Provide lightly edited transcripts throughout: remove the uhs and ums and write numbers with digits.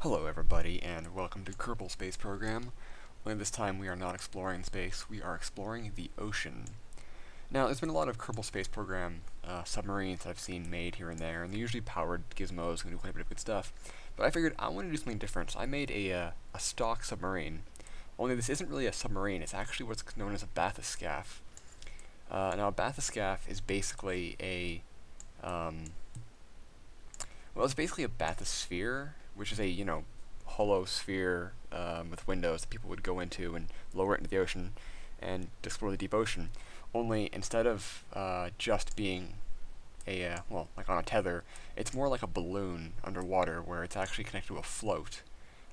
Hello everybody, and welcome to Kerbal Space Program. Only this time we are not exploring space, we are exploring the ocean. Now, there's been a lot of Kerbal Space Program submarines that I've seen made here and there, and they're usually powered gizmos and do quite a bit of good stuff. But I figured I want to do something different, so I made a stock submarine. Only this isn't really a submarine, it's actually what's known as a bathyscaphe. Now, a bathyscaphe is basically it's basically a bathysphere, which is a hollow sphere with windows that people would go into and lower it into the ocean and explore the deep ocean. Only instead of just being like on a tether, it's more like a balloon underwater where it's actually connected to a float.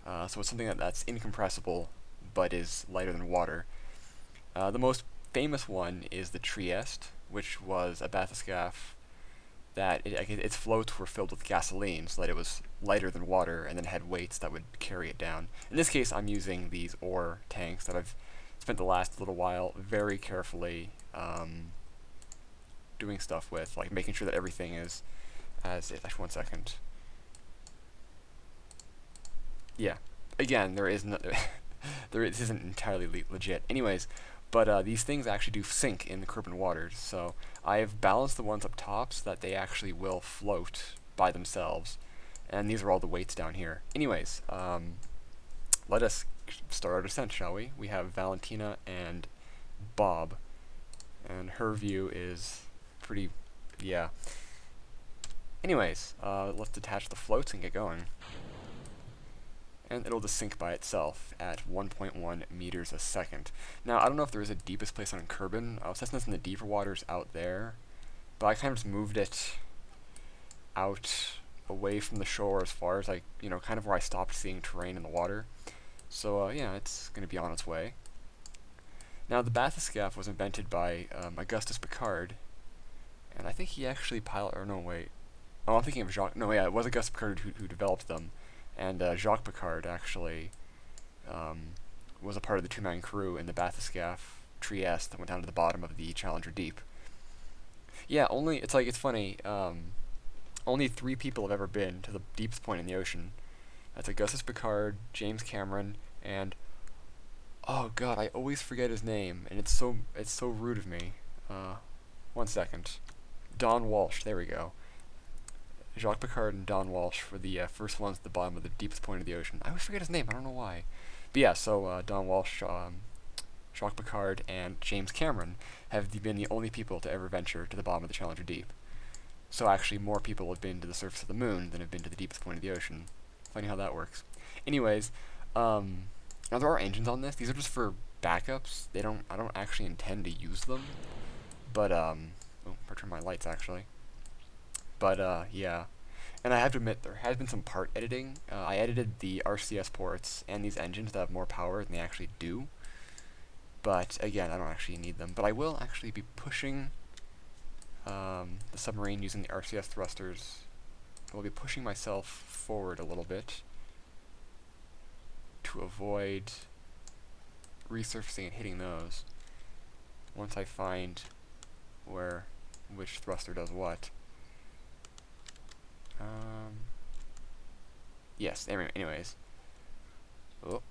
So it's something that's incompressible but is lighter than water. The most famous one is the Trieste, which was a bathyscaphe that its floats were filled with gasoline so that it was lighter than water and then had weights that would carry it down. In this case, I'm using these ore tanks that I've spent the last little while very carefully doing stuff with, like making sure that everything is as it. Actually, 1 second. Yeah. Again, there is no, this isn't entirely legit. Anyways, but these things actually do sink in the Kerbin waters, so I have balanced the ones up top so that they actually will float by themselves, and these are all the weights down here. Anyways, let us start our descent, shall we? We have Valentina and Bob, and her view is pretty, yeah. Anyways, let's detach the floats and get going. And it'll just sink by itself at 1.1 meters a second. Now, I don't know if there is a deepest place on Kerbin. I was testing this in the deeper waters out there, but I kind of just moved it out away from the shore as far as kind of where I stopped seeing terrain in the water. So, yeah, it's going to be on its way. Now, the bathyscaphe was invented by Augustus Piccard, and I think he actually no, wait. Oh, I'm thinking of Jacques. No, yeah, it was Augustus Piccard who developed them. And Jacques Piccard actually was a part of the two-man crew in the bathyscaphe Trieste that went down to the bottom of the Challenger Deep. Yeah, it's funny. Only 3 people have ever been to the deepest point in the ocean. That's Augustus Piccard, James Cameron, and oh god, I always forget his name, and it's so rude of me. 1 second. Don Walsh. There we go. Jacques Piccard and Don Walsh were the first ones at the bottom of the deepest point of the ocean. I always forget his name, I don't know why. But yeah, so Don Walsh, Jacques Piccard, and James Cameron have been the only people to ever venture to the bottom of the Challenger Deep. So actually, more people have been to the surface of the moon than have been to the deepest point of the ocean. Funny how that works. Anyways, now there are engines on this. These are just for backups. I don't actually intend to use them. But I'll turn my lights actually. But yeah, and I have to admit there has been some part editing. I edited the RCS ports and these engines that have more power than they actually do. But again, I don't actually need them. But I will actually be pushing the submarine using the RCS thrusters. I will be pushing myself forward a little bit to avoid resurfacing and hitting those once I find which thruster does what. Yes, anyways. Oh.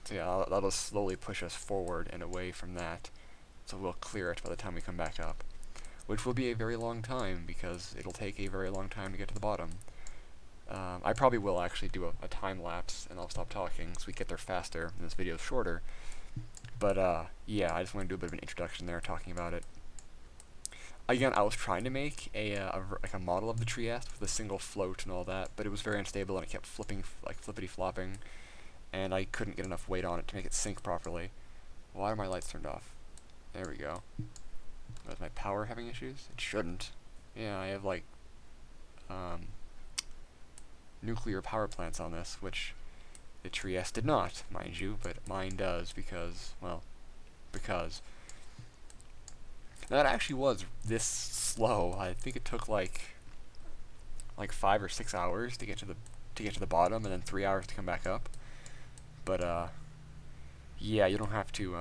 So yeah, that'll slowly push us forward and away from that. So we'll clear it by the time we come back up. Which will be a very long time, because it'll take a very long time to get to the bottom. I probably will actually do a time lapse, and I'll stop talking so we get there faster, and this video is shorter. But yeah, I just want to do a bit of an introduction there, talking about it. Again, I was trying to make a model of the Trieste with a single float and all that, but it was very unstable and it kept flipping, like flippity flopping, and I couldn't get enough weight on it to make it sink properly. Why are my lights turned off? There we go. Was my power having issues? It shouldn't. Yeah, I have nuclear power plants on this, which the Trieste did not, mind you, but mine does because. That actually was this slow. I think it took like 5 or 6 hours to get to the bottom, and then 3 hours to come back up. But yeah, you don't have to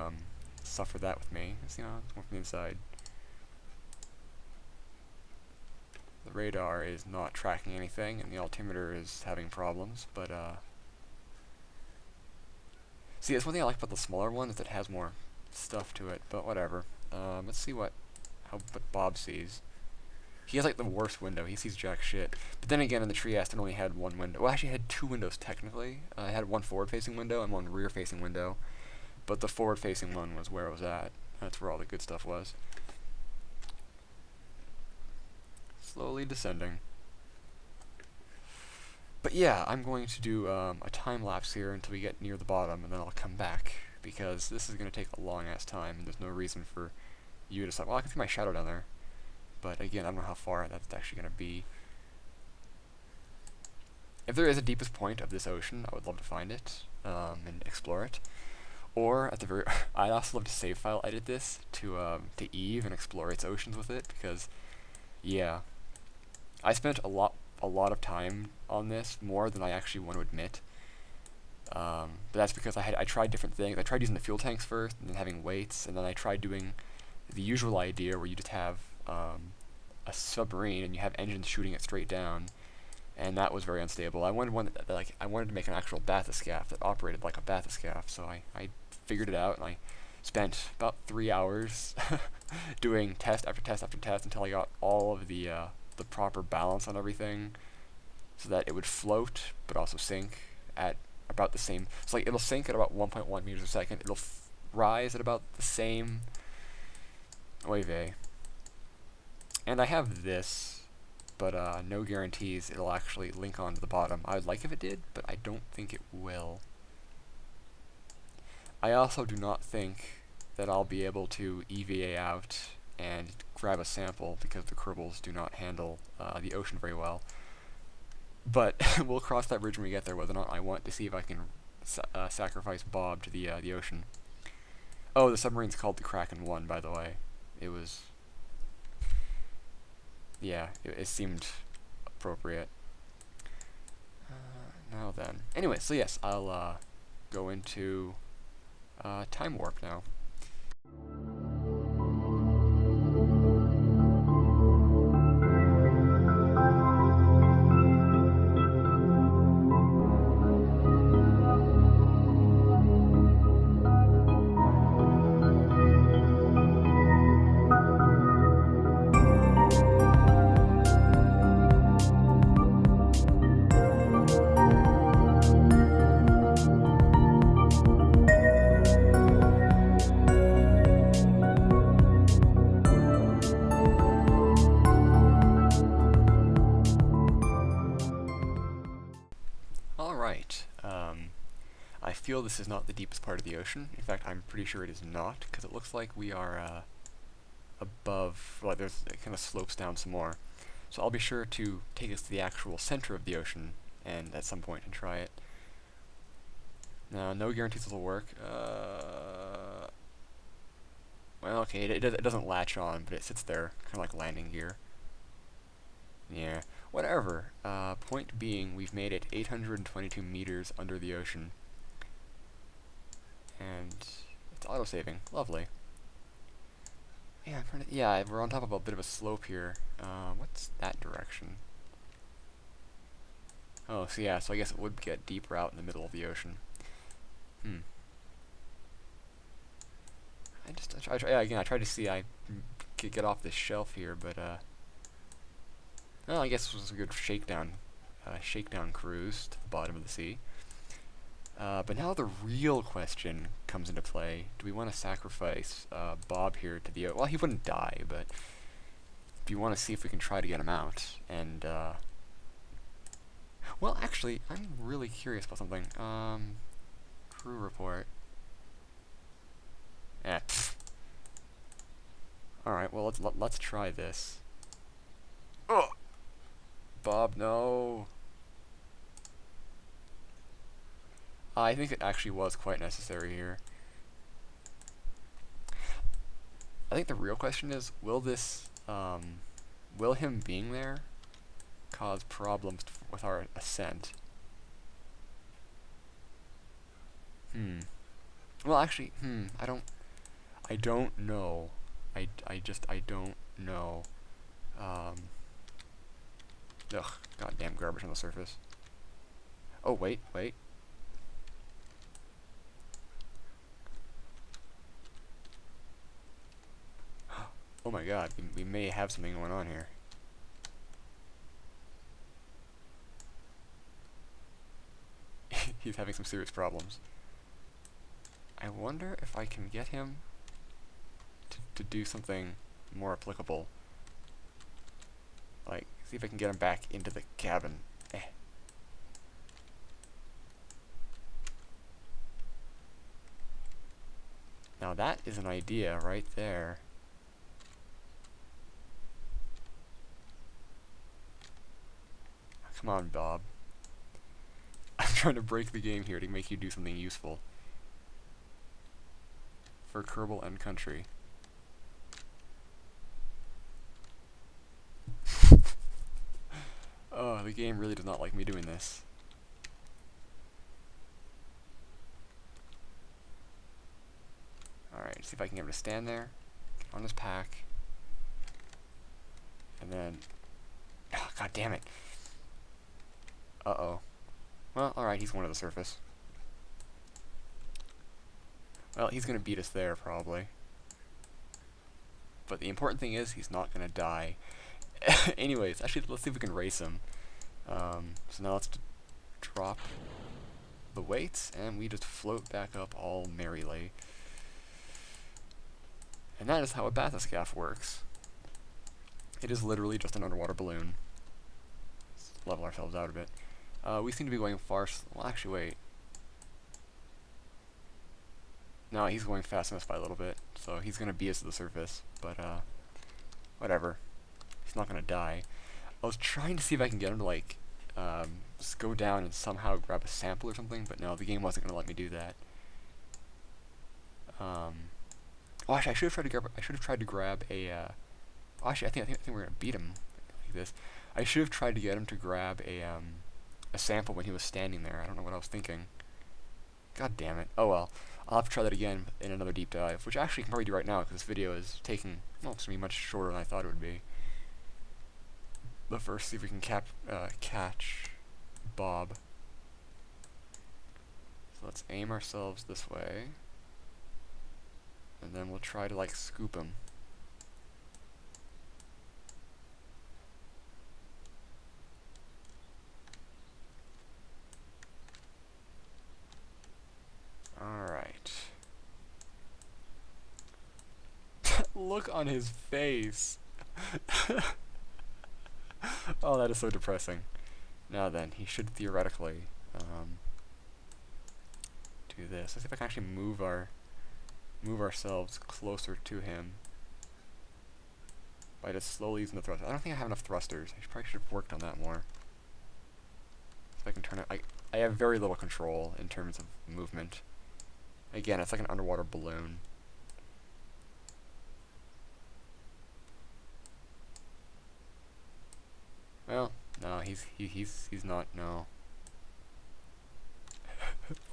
suffer that with me. It's, it's more from the inside. The radar is not tracking anything, and the altimeter is having problems, but, see, that's one thing I like about the smaller one, is that it has more stuff to it, but whatever. Let's see what Bob sees. He has, like, the worst window. He sees jack shit. But then again, in the Trieste, it only had one window. Well, actually, it had two windows, technically. It had one forward-facing window and one rear-facing window. But the forward-facing one was where it was at. That's where all the good stuff was. Slowly descending. But yeah, I'm going to do a time-lapse here until we get near the bottom, and then I'll come back, because this is going to take a long-ass time, and there's no reason for you to stop. Well, I can see my shadow down there. But again, I don't know how far that's actually going to be. If there is a deepest point of this ocean, I would love to find it and explore it. Or at the very, I'd also love to save file edit this to Eve and explore its oceans with it, because yeah, I spent a lot of time on this, more than I actually want to admit. But that's because I tried different things. I tried using the fuel tanks first, and then having weights, and then I tried doing the usual idea where you just have a submarine and you have engines shooting it straight down, and that was very unstable. I wanted one that I wanted to make an actual bathyscaphe that operated like a bathyscaphe, so I figured it out, and I spent about 3 hours doing test after test after test until I got all of the proper balance on everything, so that it would float but also sink at about the same. So like it'll sink at about 1.1 meters a second. It'll rise at about the same. Oy vey. And I have this, but no guarantees it'll actually link onto the bottom. I would like if it did, but I don't think it will. I also do not think that I'll be able to EVA out and grab a sample, because the Kerbals do not handle the ocean very well. But we'll cross that bridge when we get there, whether or not I want to see if I can sacrifice Bob to the ocean. Oh, the submarine's called the Kraken 1, by the way. It was... yeah, it seemed appropriate. Now then. Anyway, so yes, I'll go into time warp now. Alright, I feel this is not the deepest part of the ocean. In fact, I'm pretty sure it is not, because it looks like we are above, well, it kind of slopes down some more. So I'll be sure to take us to the actual center of the ocean, and at some point, and try it. Now, no guarantees it'll work. Well, okay, it doesn't latch on, but it sits there, kind of like landing gear. Yeah, whatever. Point being, we've made it 822 meters under the ocean. And it's auto-saving. Lovely. Yeah, yeah, we're on top of a bit of a slope here. What's that direction? Oh, so yeah, so I guess it would get deeper out in the middle of the ocean. I tried to see I could get off this shelf here, but well, I guess this was a good shakedown cruise to the bottom of the sea. But now the real question comes into play. Do we want to sacrifice Bob here to the... well, he wouldn't die, but do you want to see if we can try to get him out? And, well, actually, I'm really curious about something. Crew report. Alright, well, let's try this. Oh! Bob, no! I think it actually was quite necessary here. I think the real question is, will this, will him being there cause problems with our ascent? Well, actually, I don't know. I don't know. Ugh, goddamn garbage on the surface. Oh, wait. Oh my god, we may have something going on here. He's having some serious problems. I wonder if I can get him to do something more applicable. Like, see if I can get him back into the cabin. Now that is an idea right there. Come on, Bob. I'm trying to break the game here to make you do something useful. For Kerbal and Country. Oh, the game really does not like me doing this. Alright, see if I can get him to stand there, get on his pack, and then... Oh, god damn it. Uh-oh. Well, alright, he's going to the surface. Well, he's going to beat us there, probably. But the important thing is, he's not going to die. Anyways, actually, let's see if we can race him. So now let's drop the weights, and we just float back up all merrily. And that is how a bathyscaphe works. It is literally just an underwater balloon. Let's level ourselves out a bit. We seem to be going far... Well, actually, wait. No, he's going fast enough by a little bit, so he's going to beat us to the surface, but, whatever. He's not going to die. I was trying to see if I can get him to, like, just go down and somehow grab a sample or something, but no, the game wasn't going to let me do that. Oh, actually, I should have tried to grab a, oh, actually, I think we're going to beat him like this. I should have tried to get him to grab a sample when he was standing there. I don't know what I was thinking. God damn it. Oh well. I'll have to try that again in another deep dive, which actually I can probably do right now, because this video is taking, well, it's going to be much shorter than I thought it would be. But first, see if we can catch Bob. So let's aim ourselves this way, and then we'll try to, like, scoop him. Alright. Look on his face! Oh, that is so depressing. Now then, he should theoretically do this. Let's see if I can actually move ourselves closer to him by just slowly using the thrusters. I don't think I have enough thrusters. I probably should have worked on that more. So I can turn it. I have very little control in terms of movement. Again, it's like an underwater balloon. Well, no, he's not. No.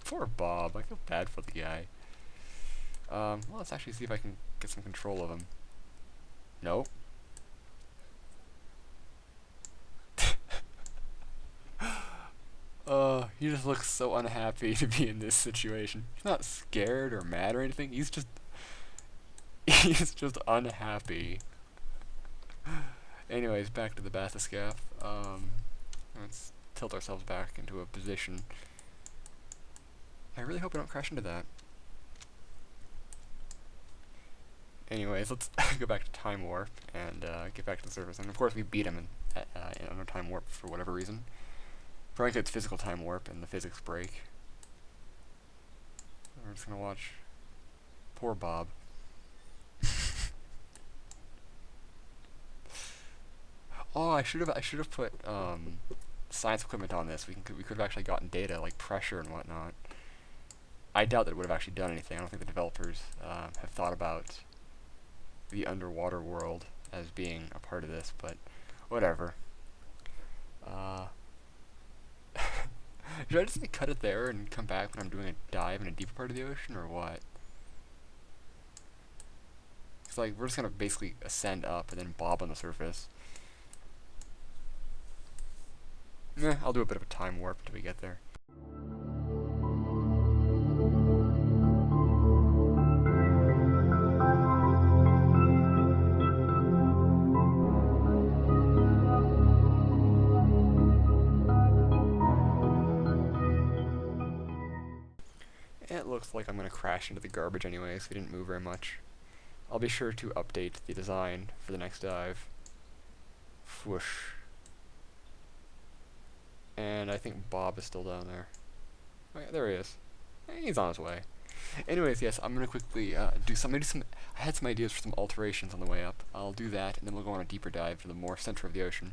Poor Bob. I feel bad for the guy. Well, let's actually see if I can get some control of him. Nope. He just looks so unhappy to be in this situation. He's not scared or mad or anything. He's just unhappy. Anyways, back to the bathyscaphe. Let's tilt ourselves back into a position. I really hope we don't crash into that. Anyways, let's go back to time warp and get back to the surface. And of course, we beat him in under time warp for whatever reason. Frankly, it's physical time warp and the physics break. We're just gonna watch poor Bob. Oh, I should have put science equipment on this. We could have actually gotten data like pressure and whatnot. I doubt that it would have actually done anything. I don't think the developers have thought about the underwater world as being a part of this, but whatever. Should I just like, cut it there and come back when I'm doing a dive in a deeper part of the ocean, or what? It's like we're just gonna basically ascend up and then bob on the surface. I'll do a bit of a time warp until we get there. It looks like I'm going to crash into the garbage anyways. We didn't move very much. I'll be sure to update the design for the next dive. Whoosh. And I think Bob is still down there. Oh, yeah, there he is. He's on his way. Anyways, yes, I'm gonna quickly do some. I had some ideas for some alterations on the way up. I'll do that, and then we'll go on a deeper dive to the more center of the ocean.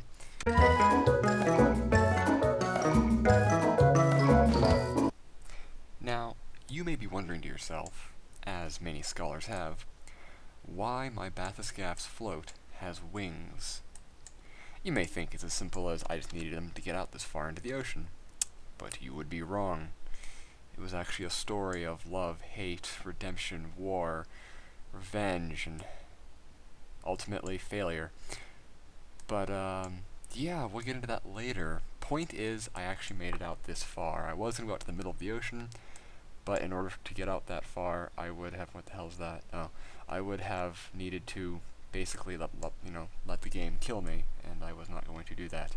Now, you may be wondering to yourself, as many scholars have, why my bathyscaphe's float has wings. You may think it's as simple as I just needed them to get out this far into the ocean, but you would be wrong. It was actually a story of love, hate, redemption, war, revenge, and ultimately failure. But, yeah, we'll get into that later. Point is, I actually made it out this far. I was going to go out to the middle of the ocean, but in order to get out that far, I would have, what the hell is that? Oh, I would have needed to basically let the game kill me, and I was not going to do that.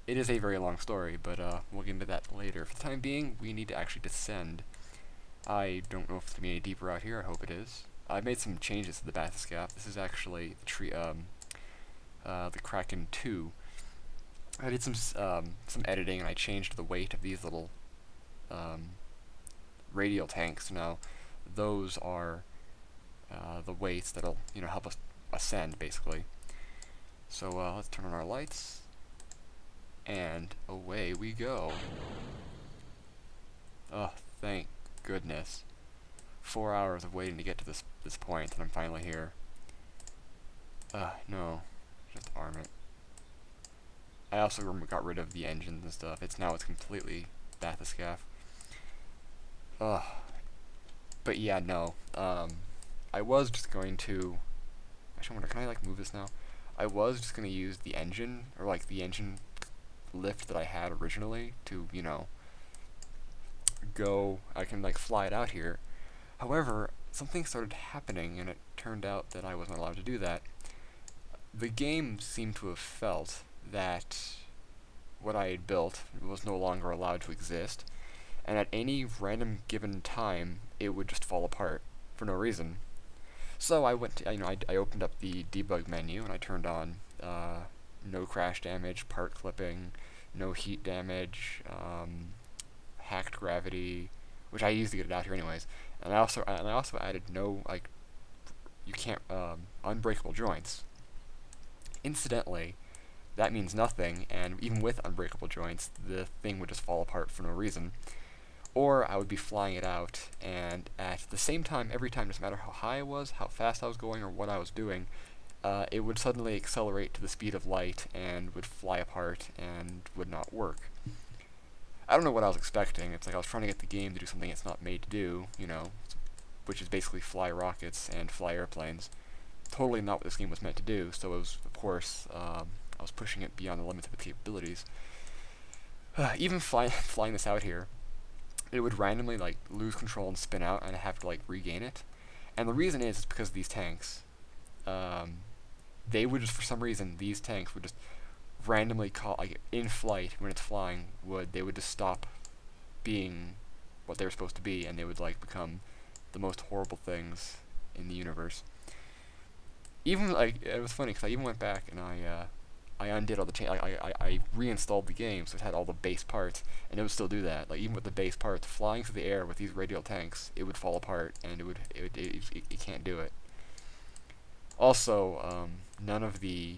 It is a very long story, but we'll get into that later. For the time being, we need to actually descend. I don't know if it's going to be any deeper out here. I hope it is. I've made some changes to the bathyscaphe. This is actually the Kraken 2. I did some editing, and I changed the weight of these little radial tanks. Now, those are the weights that'll help us ascend, basically. So let's turn on our lights. And away we go. Oh, thank goodness. 4 hours of waiting to get to this point, and I'm finally here. No. Just arm it. I also got rid of the engines and stuff. It's completely bathyscaphe. But yeah, no. I was just going to... Actually, I wonder, can I, move this now? I was just going to use the engine, or, the engine lift that I had originally to, go, I can fly it out here. However, something started happening, and it turned out that I wasn't allowed to do that. The game seemed to have felt that what I had built was no longer allowed to exist, and at any random given time, it would just fall apart for no reason. So I went to, I opened up the debug menu, and I turned on no crash damage, part clipping, no heat damage, hacked gravity, which I used to get it out here anyways. And I also added no you can't unbreakable joints. Incidentally, that means nothing, and even with unbreakable joints, the thing would just fall apart for no reason. Or I would be flying it out, and at the same time, every time, no matter how high I was, how fast I was going, or what I was doing, it would suddenly accelerate to the speed of light and would fly apart and would not work. I don't know what I was expecting. It's like I was trying to get the game to do something it's not made to do, which is basically fly rockets and fly airplanes. Totally not what this game was meant to do, so it was, of course, I was pushing it beyond the limits of its capabilities. Even flying this out here, it would randomly, lose control and spin out, and I have to, regain it. And the reason is because of these tanks. They would just, for some reason, these tanks would just randomly call, in flight, when it's flying, they would just stop being what they were supposed to be, and they would, become the most horrible things in the universe. Even, it was funny, because I even went back, and I undid all the I reinstalled the game, so it had all the base parts, and it would still do that. Even with the base parts, flying through the air with these radial tanks, it would fall apart, and it can't do it. Also, none of the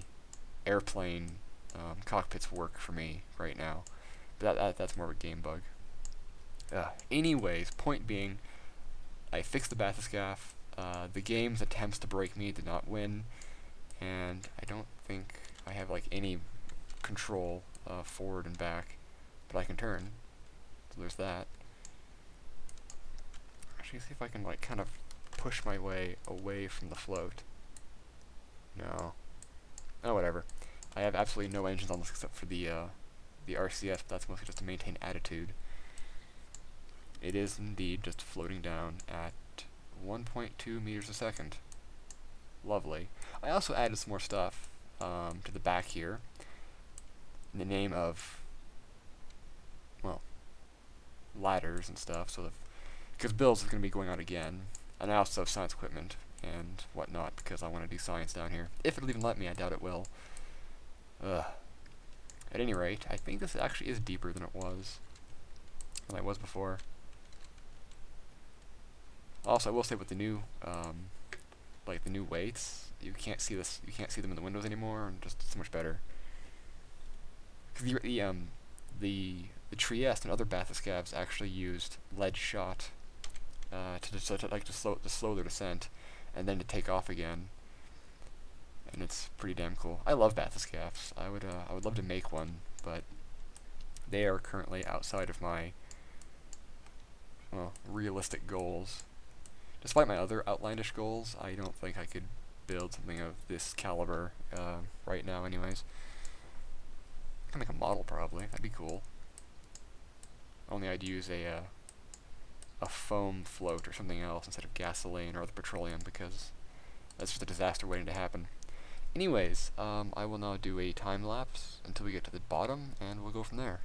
airplane cockpits work for me right now. But that's more of a game bug. Anyways, point being, I fixed the bathyscaphe. The game's attempts to break me did not win, and I don't think I have any control forward and back, but I can turn. So there's that. Actually, see if I can kind of push my way away from the float. No. Oh, whatever. I have absolutely no engines on this except for the RCS, but that's mostly just to maintain attitude. It is indeed just floating down at 1.2 meters a second. Lovely. I also added some more stuff to the back here in the name of, well, ladders and stuff, so because builds is going to be going on again, and I also have science equipment and whatnot because I want to do science down here. If it'll even let me, I doubt it will. Ugh. At any rate, I think this actually is deeper than it was before. Also, I will say with the new, like the new weights, you can't see them in the windows anymore, and just so much better. Because the Trieste and other bathyscaphes actually used lead shot to slow their descent, and then to take off again. And it's pretty damn cool. I love bathyscaphes. I would love to make one, but they are currently outside of my, well, realistic goals. Despite my other outlandish goals, I don't think I could build something of this caliber right now anyways. I can make a model probably. That'd be cool. Only I'd use a foam float or something else instead of gasoline or other petroleum, because that's just a disaster waiting to happen. Anyways, I will now do a time lapse until we get to the bottom, and we'll go from there.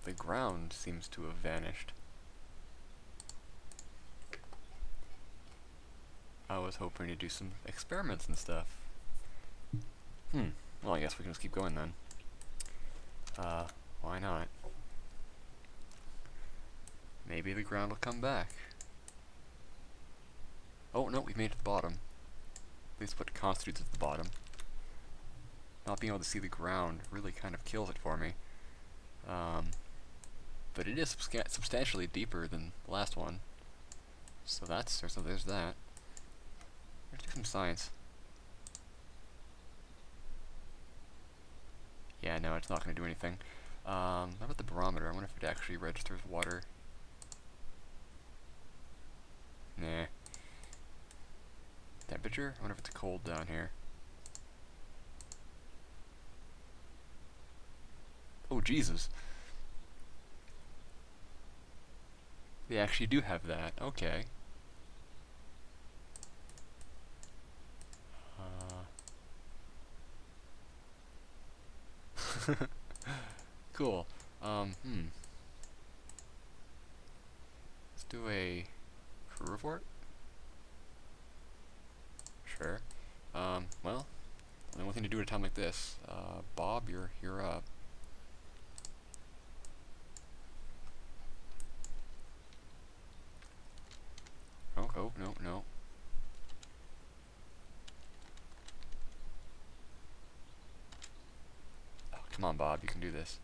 The ground seems to have vanished. I was hoping to do some experiments and stuff. Well, I guess we can just keep going then. Why not? Maybe the ground will come back. Oh, no, we've made it to the bottom. At least what constitutes at the bottom. Not being able to see the ground really kind of kills it for me. But it is substantially deeper than the last one. So there's that. Let's do some science. Yeah, no, it's not going to do anything. How about the barometer? I wonder if it actually registers water. Nah. Temperature? I wonder if it's cold down here. Oh, Jesus. They actually do have that. Okay. Cool. Let's do a crew report. Sure. Well, the only thing to do at a time like this. Bob, you're up. Oh, no. Oh, come on, Bob, you can do this.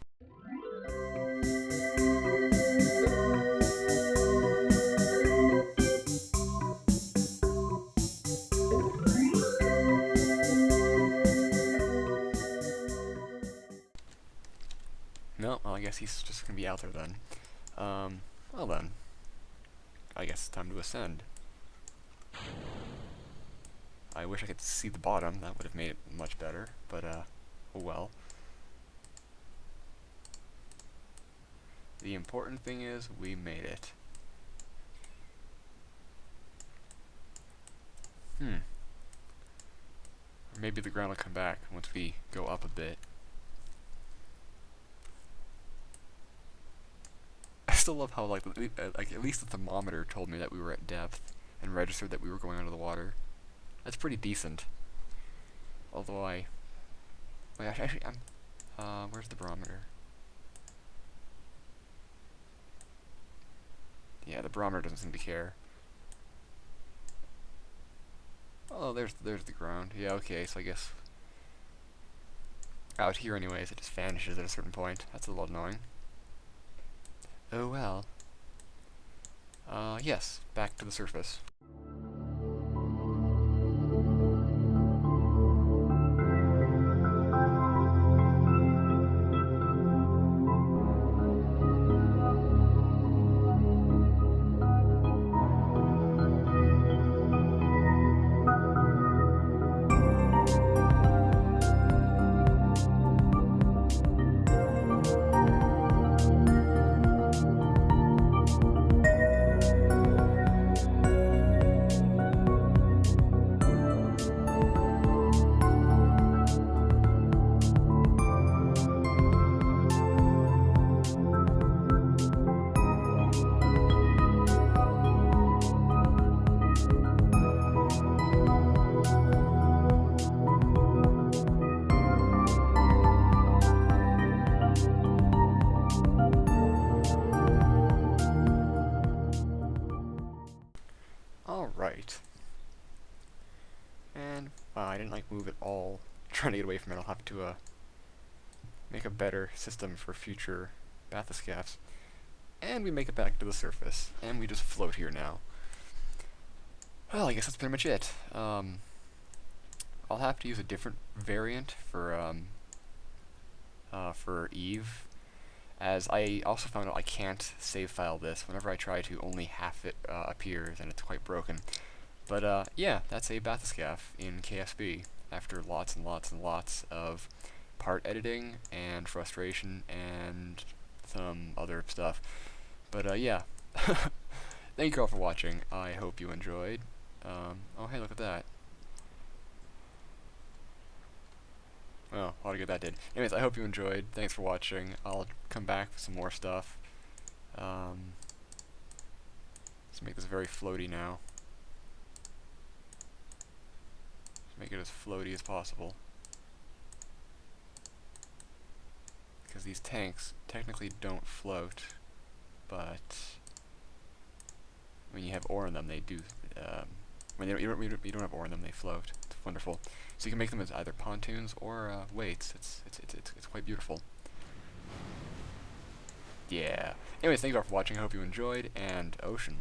No, well, I guess he's just gonna be out there then. Well then. I guess it's time to ascend. I wish I could see the bottom, that would have made it much better, but oh well. The important thing is, we made it. Or maybe the ground will come back once we go up a bit. I still love how, like at least the thermometer told me that we were at depth. and registered that we were going under the water. That's pretty decent. Although where's the barometer? Yeah, the barometer doesn't seem to care. Oh, there's the ground. Yeah, okay, so I guess out here anyways, it just vanishes at a certain point. That's a little annoying. Oh well. Yes, back to the surface. Alright. And, wow, I didn't like move at all. Trying to get away from it, I'll have to make a better system for future bathyscaphes. And we make it back to the surface, and we just float here now. Well, I guess that's pretty much it. I'll have to use a different variant for Eve, as I also found out I can't save file this. Whenever I try to, only half it appears, and it's quite broken. But yeah, that's a bathyscaphe in KSP, after lots and lots and lots of part editing and frustration and some other stuff. But yeah, thank you all for watching. I hope you enjoyed. Oh hey, look at that. Oh, how to get that did. Anyways, I hope you enjoyed. Thanks for watching. I'll come back with some more stuff. Let's make this very floaty now. Let's make it as floaty as possible. Because these tanks technically don't float, but when you have ore in them, they do. When you don't have ore in them, they float. It's wonderful. So you can make them as either pontoons or weights. It's quite beautiful. Yeah. Anyways, thank you all for watching. I hope you enjoyed, and ocean.